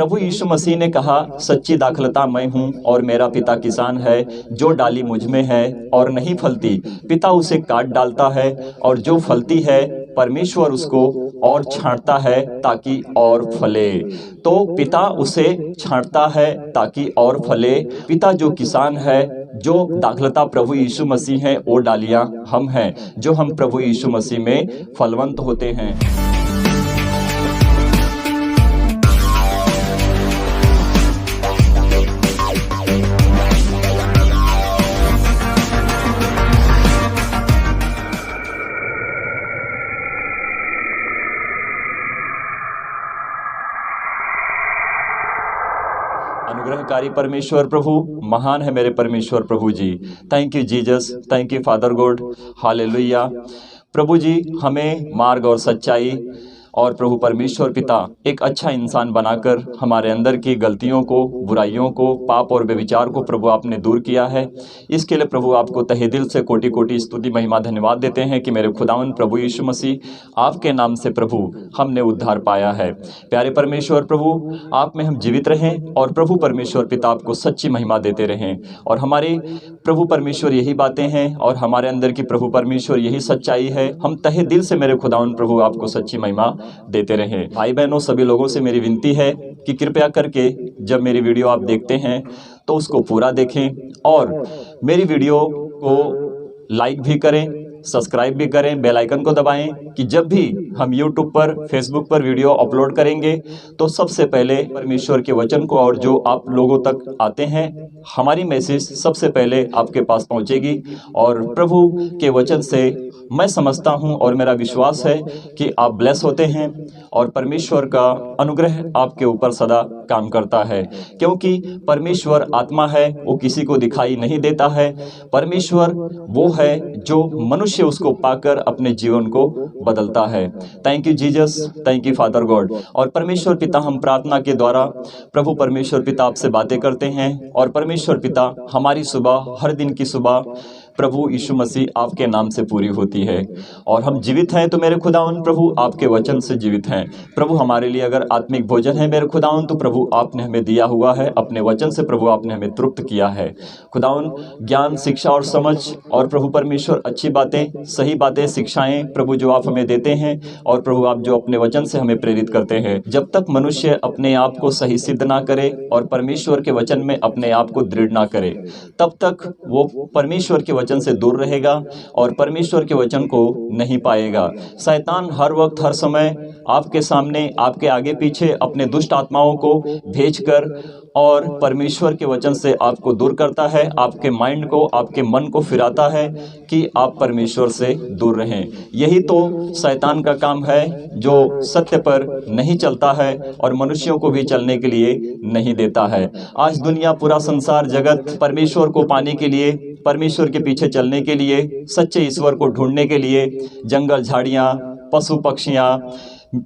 प्रभु यीशु मसीह ने कहा, सच्ची दाखलता मैं हूँ और मेरा पिता किसान है। जो डाली मुझ में है और नहीं फलती, पिता उसे काट डालता है, और जो फलती है परमेश्वर उसको और छांटता है ताकि और फले। तो पिता उसे छांटता है ताकि और फले। पिता जो किसान है, जो दाखलता प्रभु यीशु मसीह है, वो डालियां हम हैं, जो हम प्रभु यीशु मसीह में फलवंत होते हैं। अनुग्रहकारी परमेश्वर प्रभु, महान है मेरे परमेश्वर प्रभु जी। Thank you Jesus, thank you father God, hallelujah. प्रभु जी, हमें मार्ग और सच्चाई और प्रभु परमेश्वर पिता एक अच्छा इंसान बनाकर हमारे अंदर की गलतियों को, बुराइयों को, पाप और व्यभिचार को प्रभु आपने दूर किया है। इसके लिए प्रभु आपको तहे दिल से कोटि कोटि स्तुति महिमा धन्यवाद देते हैं कि मेरे खुदावन प्रभु यीशु मसीह, आपके नाम से प्रभु हमने उद्धार पाया है। प्यारे परमेश्वर प्रभु, आप में हम जीवित रहें और प्रभु परमेश्वर पिता आपको सच्ची महिमा देते रहें। और हमारे प्रभु परमेश्वर यही बातें हैं और हमारे अंदर की प्रभु परमेश्वर यही सच्चाई है। हम तहे दिल से मेरे खुदावन प्रभु आपको सच्ची महिमा देते रहें। भाई बहनों, सभी लोगों से मेरी विनती है कि कृपया करके जब मेरी वीडियो आप देखते हैं तो उसको पूरा देखें और मेरी वीडियो को लाइक भी करें, सब्सक्राइब भी करें, बेल आइकन को दबाएं कि जब भी हम YouTube पर, Facebook पर वीडियो अपलोड करेंगे तो सबसे पहले परमेश्वर के वचन को, और जो आप लोगों तक आते हैं, हमारी मैसेज सबसे पहले आपके पास पहुंचेगी। और प्रभु के वचन से मैं समझता हूं और मेरा विश्वास है कि आप ब्लेस होते हैं और परमेश्वर का अनुग्रह आपके ऊपर सदा काम करता है, क्योंकि परमेश्वर आत्मा है, वो किसी को दिखाई नहीं देता है। परमेश्वर वो है जो मनुष्य उसको पाकर अपने जीवन को बदलता है। Thank you Jesus, thank you father God. और परमेश्वर पिता, हम प्रार्थना के द्वारा प्रभु परमेश्वर पिता आपसे बातें करते हैं और परमेश्वर पिता हमारी सुबह, हर दिन की सुबह प्रभु यीशु मसीह आपके नाम से पूरी होती है। और हम जीवित हैं तो मेरे खुदावन प्रभु आपके वचन से जीवित हैं। प्रभु हमारे लिए अगर आत्मिक भोजन है मेरे खुदावन, तो प्रभु आपने हमें दिया हुआ है, अपने वचन से प्रभु आपने हमें तृप्त किया है। खुदावन, ज्ञान, शिक्षा और समझ और प्रभु परमेश्वर अच्छी बातें, सही बातें, शिक्षाएं प्रभु जो आप हमें देते हैं और प्रभु आप जो अपने वचन से हमें प्रेरित करते हैं, जब तक मनुष्य अपने आप को सही सिद्ध ना करे और परमेश्वर के वचन में अपने आप को दृढ़ ना करे, तब तक वो परमेश्वर के वचन से दूर रहेगा और परमेश्वर के वचन को नहीं पाएगा। शैतान हर वक्त, हर समय आपके सामने, आपके आगे पीछे अपने दुष्ट आत्माओं को भेजकर और परमेश्वर के वचन से आपको दूर करता है, आपके माइंड को, आपके मन को फिराता है कि आप परमेश्वर से दूर रहें। यही तो शैतान का काम है, जो सत्य पर नहीं चलता है और मनुष्यों को भी चलने के लिए नहीं देता है। आज दुनिया, पूरा संसार, जगत परमेश्वर को पाने के लिए, परमेश्वर के पीछे चलने के लिए, सच्चे ईश्वर को ढूंढने के लिए जंगल, झाड़ियाँ, पशु पक्षियाँ,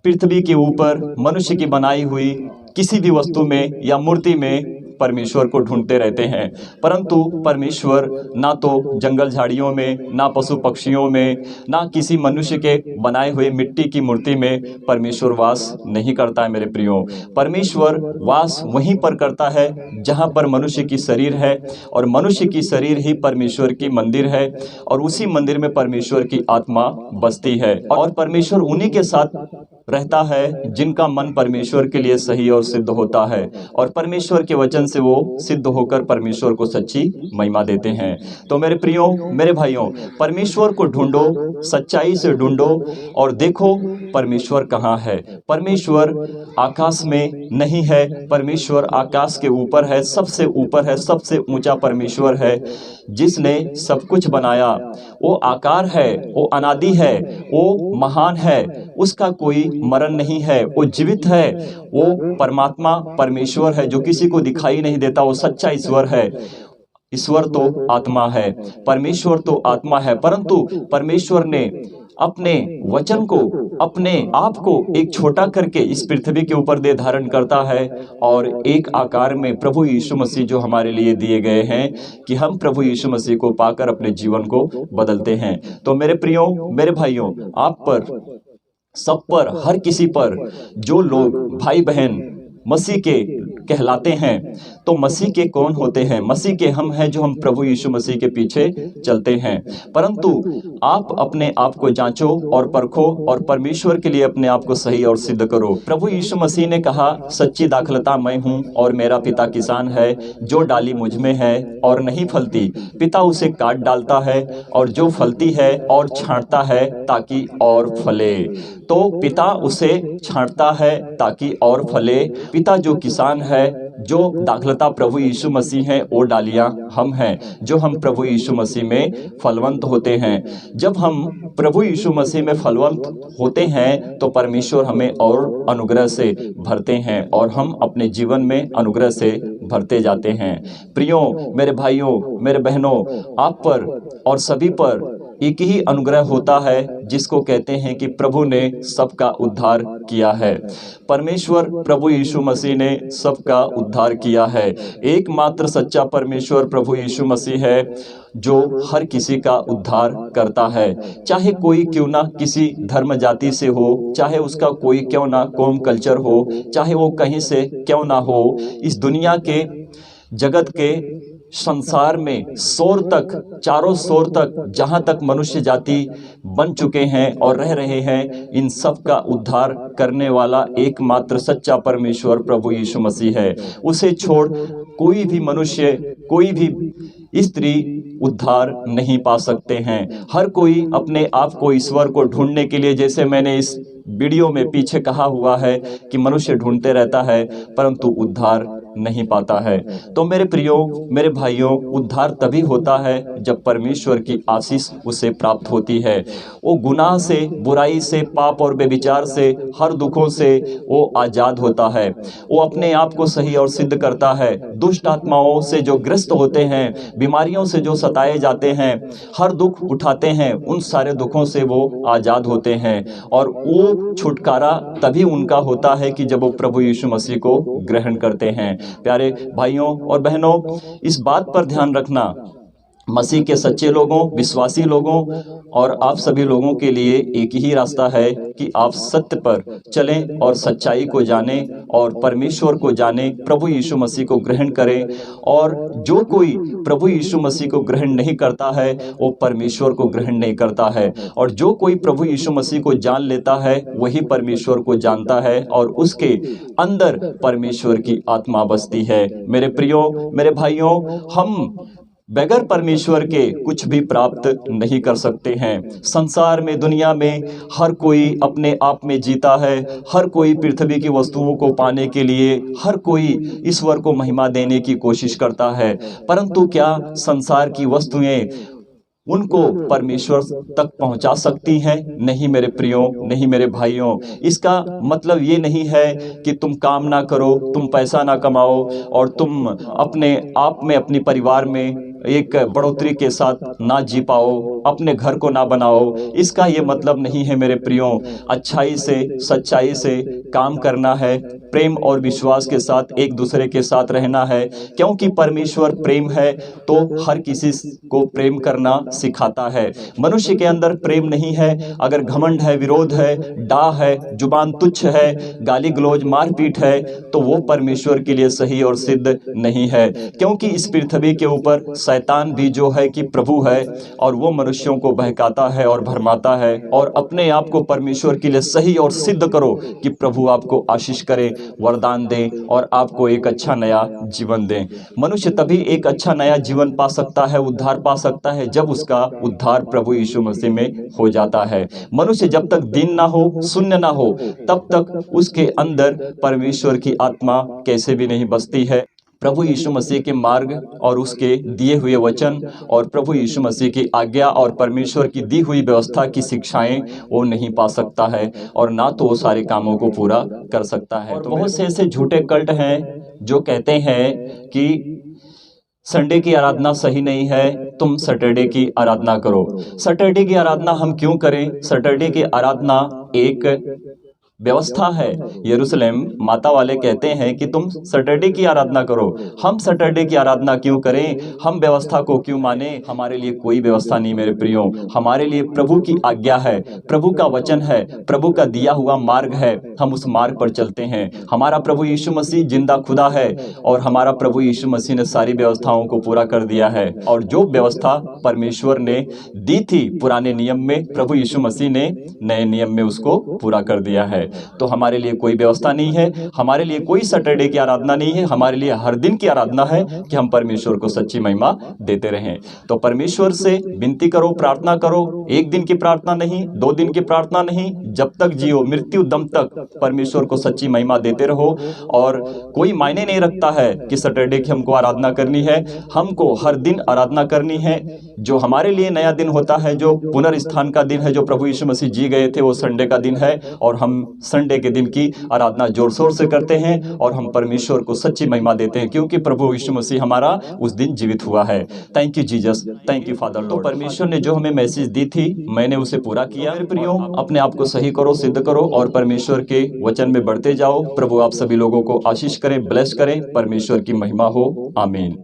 पृथ्वी के ऊपर मनुष्य की बनाई हुई किसी भी वस्तु में या मूर्ति में परमेश्वर को ढूंढते रहते हैं। परंतु परमेश्वर ना तो जंगल झाड़ियों में, ना पशु पक्षियों में, ना किसी मनुष्य के बनाए हुए मिट्टी की मूर्ति में परमेश्वर वास नहीं करता है मेरे प्रियो। परमेश्वर वास वहीं पर करता है जहां पर मनुष्य की शरीर है, और मनुष्य की शरीर ही परमेश्वर की मंदिर है, और उसी मंदिर में परमेश्वर की आत्मा बसती है। और परमेश्वर उन्हीं के साथ रहता है जिनका मन परमेश्वर के लिए सही और सिद्ध होता है, और परमेश्वर के वचन से वो सिद्ध होकर परमेश्वर को सच्ची महिमा देते हैं। तो मेरे प्रियो, मेरे भाइयों, परमेश्वर को ढूंढो, सच्चाई से ढूंढो और देखो परमेश्वर कहाँ है। परमेश्वर आकाश में नहीं है, परमेश्वर आकाश के ऊपर है, सबसे ऊपर है, सबसे ऊंचा परमेश्वर है जिसने सब कुछ बनाया। वो आकार है, वो अनादि है, वो महान है, उसका कोई मरण नहीं है, वो जीवित है, वो परमात्मा परमेश्वर है जो किसी को दिखाई नहीं देता, वो सच्चा ईश्वर है। ईश्वर तो आत्मा है, परमेश्वर तो आत्मा है, परंतु परमेश्वर ने अपने वचन को, अपने आप को एक छोटा करके इस पृथ्वी के ऊपर दे धारण करता है, और एक आकार में प्रभु यीशु मसीह जो हमारे लिए दिए गए हैं कि हम प्रभु यीशु मसीह को पाकर अपने जीवन को बदलते हैं। तो मेरे प्रियो, मेरे भाइयों, आप पर, सब पर, हर किसी पर, जो लोग भाई बहन मसीह के कहलाते हैं, तो मसीह के कौन होते हैं? मसीह के हम हैं जो हम प्रभु यीशु मसीह के पीछे चलते हैं। परंतु आप अपने आप को जांचो और परखो और परमेश्वर के लिए अपने आप को सही और सिद्ध करो। प्रभु यीशु मसीह ने कहा, सच्ची दाखलता मैं हूँ और मेरा पिता किसान है। जो डाली मुझ में है और नहीं फलती, पिता उसे काट डालता है, और जो फलती है और छांटता है ताकि और फले। तो पिता उसे छांटता है ताकि और फले। पिता जो किसान है, जो दाखलता प्रभु यीशु मसीह है, वो डालियां हम हैं जो हम प्रभु यीशु मसीह में फलवंत होते हैं। जब हम प्रभु यीशु मसीह में फलवंत होते हैं तो परमेश्वर हमें और अनुग्रह से भरते हैं और हम अपने जीवन में अनुग्रह से भरते जाते हैं। प्रियो मेरे भाइयों, मेरे बहनों, आप पर और सभी पर एक ही अनुग्रह होता है जिसको कहते हैं कि प्रभु ने सबका उद्धार किया है। परमेश्वर प्रभु यीशु मसीह ने सबका उद्धार किया है। एकमात्र सच्चा परमेश्वर प्रभु यीशु मसीह है जो हर किसी का उद्धार करता है। चाहे कोई क्यों ना किसी धर्म जाति से हो, चाहे उसका कोई क्यों ना कौम कल्चर हो, चाहे वो कहीं से क्यों ना हो, इस दुनिया के जगत के संसार में सोर तक, चारों सोर तक, जहां तक मनुष्य जाति बन चुके हैं और रह रहे हैं, इन सब का उद्धार करने वाला एकमात्र सच्चा परमेश्वर प्रभु यीशु मसीह है। उसे छोड़ कोई भी मनुष्य, कोई भी स्त्री उद्धार नहीं पा सकते हैं। हर कोई अपने आप को ईश्वर को ढूंढने के लिए, जैसे मैंने इस वीडियो में पीछे कहा हुआ है कि मनुष्य ढूंढते रहता है परंतु उद्धार नहीं पाता है। तो मेरे प्रियो, मेरे भाइयों, उद्धार तभी होता है जब परमेश्वर की आशीष उसे प्राप्त होती है। वो गुनाह से, बुराई से, पाप और बेविचार से, हर दुखों से वो आजाद होता है। वो अपने आप को सही और सिद्ध करता है। दुष्ट आत्माओं से जो ग्रस्त होते हैं, बीमारियों से जो सताए जाते हैं, हर दुख उठाते हैं, उन सारे दुखों से वो आजाद होते हैं। और वो छुटकारा तभी उनका होता है कि जब वो प्रभु यीशु मसीह को ग्रहण करते हैं। प्यारे भाइयों और बहनों, इस बात पर ध्यान रखना, मसीह के सच्चे लोगों, विश्वासी लोगों और आप सभी लोगों के लिए एक ही रास्ता है कि आप सत्य पर चलें और सच्चाई को जानें और परमेश्वर को जानें, प्रभु यीशु मसीह को ग्रहण करें। और जो कोई प्रभु यीशु मसीह को ग्रहण नहीं करता है वो परमेश्वर को ग्रहण नहीं करता है, और जो कोई प्रभु यीशु मसीह को जान लेता है वही परमेश्वर को जानता है और उसके अंदर परमेश्वर की आत्मा बसती है। मेरे प्रियो, मेरे भाइयों, हम बगैर परमेश्वर के कुछ भी प्राप्त नहीं कर सकते हैं। संसार में, दुनिया में हर कोई अपने आप में जीता है। हर कोई पृथ्वी की वस्तुओं को पाने के लिए, हर कोई ईश्वर को महिमा देने की कोशिश करता है, परंतु क्या संसार की वस्तुएं उनको परमेश्वर तक पहुंचा सकती हैं? नहीं मेरे प्रियो, नहीं मेरे भाइयों। इसका मतलब ये नहीं है कि तुम काम ना करो, तुम पैसा ना कमाओ और तुम अपने आप में, अपने परिवार में एक बढ़ोतरी के साथ ना जी पाओ, अपने घर को ना बनाओ। इसका ये मतलब नहीं है मेरे प्रियो। अच्छाई से, सच्चाई से काम करना है, प्रेम और विश्वास के साथ एक दूसरे के साथ रहना है, क्योंकि परमेश्वर प्रेम है तो हर किसी को प्रेम करना सिखाता है। मनुष्य के अंदर प्रेम नहीं है, अगर घमंड है, विरोध है, डाह है, जुबान तुच्छ है, गाली गलौज, मारपीट है, तो वो परमेश्वर के लिए सही और सिद्ध नहीं है। क्योंकि इस पृथ्वी के ऊपर शैतान भी जो है कि प्रभु है और वो मनुष्यों को बहकाता है और भरमाता है। और अपने आप को परमेश्वर के लिए सही और सिद्ध करो कि प्रभु आपको आशीष करे, वरदान दे और आपको एक अच्छा नया जीवन दे। मनुष्य तभी एक अच्छा नया जीवन पा सकता है, उद्धार पा सकता है, जब उसका उद्धार प्रभु यीशु मसीह में हो जाता है। मनुष्य जब तक दीन ना हो, शून्य ना हो, तब तक उसके अंदर परमेश्वर की आत्मा कैसे भी नहीं बसती है। प्रभु यीशु मसीह के मार्ग और उसके दिए हुए वचन और प्रभु यीशु मसीह की आज्ञा और परमेश्वर की दी हुई व्यवस्था की शिक्षाएं वो नहीं पा सकता है और ना तो वो सारे कामों को पूरा कर सकता है। तो बहुत से ऐसे झूठे कल्ट हैं जो कहते हैं कि संडे की आराधना सही नहीं है, तुम सैटरडे की आराधना करो। सैटरडे की आराधना हम क्यों करें? सैटरडे की आराधना एक व्यवस्था है। यरूशलेम माता वाले कहते हैं कि तुम सैटरडे की आराधना करो। हम सैटरडे की आराधना क्यों करें? हम व्यवस्था को क्यों माने? हमारे लिए कोई व्यवस्था नहीं मेरे प्रियो, हमारे लिए प्रभु की आज्ञा है, प्रभु का वचन है, प्रभु का दिया हुआ मार्ग है, हम उस मार्ग पर चलते हैं। हमारा प्रभु यीशु मसीह जिंदा खुदा है और हमारा प्रभु यीशु मसीह ने सारी व्यवस्थाओं को पूरा कर दिया है। और जो व्यवस्था परमेश्वर ने दी थी पुराने नियम में, प्रभु यीशु मसीह ने नए नियम में उसको पूरा कर दिया है। तो हमारे लिए कोई व्यवस्था नहीं है, हमारे लिए कोई सैटरडे की आराधना नहीं है, हमारे लिए हर दिन की आराधना है कि हम परमेश्वर को सच्ची महिमा देते रहें। तो परमेश्वर से विनती करो, प्रार्थना करो। एक दिन की प्रार्थना नहीं, 2 दिन की प्रार्थना नहीं, जब तक जियो मृत्यु दम तक परमेश्वर को सच्ची महिमा देते रहो। और कोई मायने नहीं रखता है कि सैटरडे की हमको आराधना करनी है, हमको हर दिन आराधना करनी है। जो हमारे लिए नया दिन होता है, जो पुनर्स्थान का दिन है, जो प्रभु यीशु मसीह जी गए थे, वो संडे का दिन है और हम संडे के दिन की आराधना जोर शोर से करते हैं और हम परमेश्वर को सच्ची महिमा देते हैं क्योंकि प्रभु यीशु मसीह हमारा उस दिन जीवित हुआ है। Thank you Jesus, thank you father. तो परमेश्वर ने जो हमें मैसेज दी थी, मैंने उसे पूरा किया। मेरे प्रियो, अपने आप को सही करो, सिद्ध करो और परमेश्वर के वचन में बढ़ते जाओ। प्रभु आप सभी लोगों को आशीष करें, ब्लेस करें। परमेश्वर की महिमा हो, आमीन।